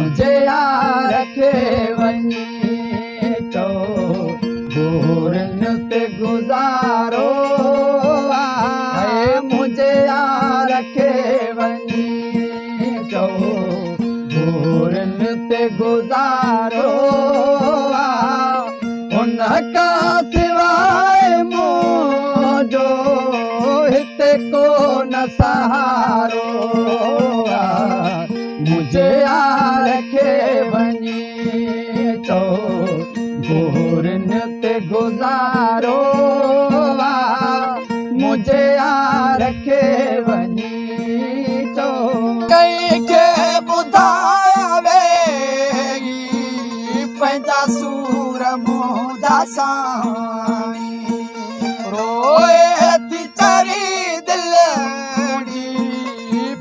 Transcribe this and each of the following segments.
मुझे यार खे वञी चो गोरनि ते गुज़ारो आहे मुझे यार खे वञी चो गोरनि ते गुज़ारो उन खां सवाइ मुंहिंजो हिते कोन सहारो मुझे यार खे वञी चो गोरनि ते गुज़ारो मुझे यार खे वञी चो कंहिंखे ॿुधावे पंहिंजा सूर मुंहिंजा साईं रोए थी चरी दिलड़ी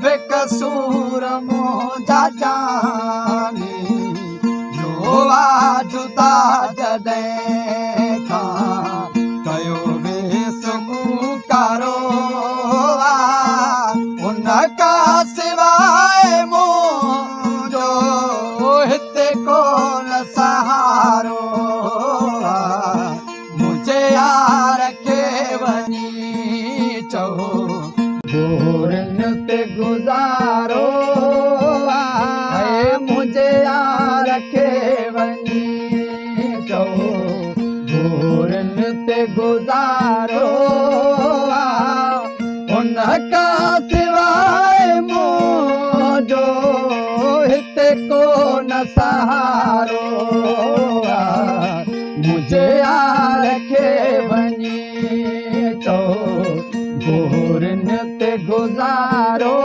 बेकसूर मुंहिंजा जानी जोवा जुदा जॾहिं खां कयो वेस मुकारो उन खां सवाइ मुंहिंजो हिते कोन सहारो मुझे यार खे वञी चो गोरनि ते गुज़ारो मुझे यार खे वञी चो गोरनि ते गुज़ारो उन खां सवाइ मुंहिंजो हिते कोन सहारो मुझे यार खे वञी चो गोरनि ते गुज़ारो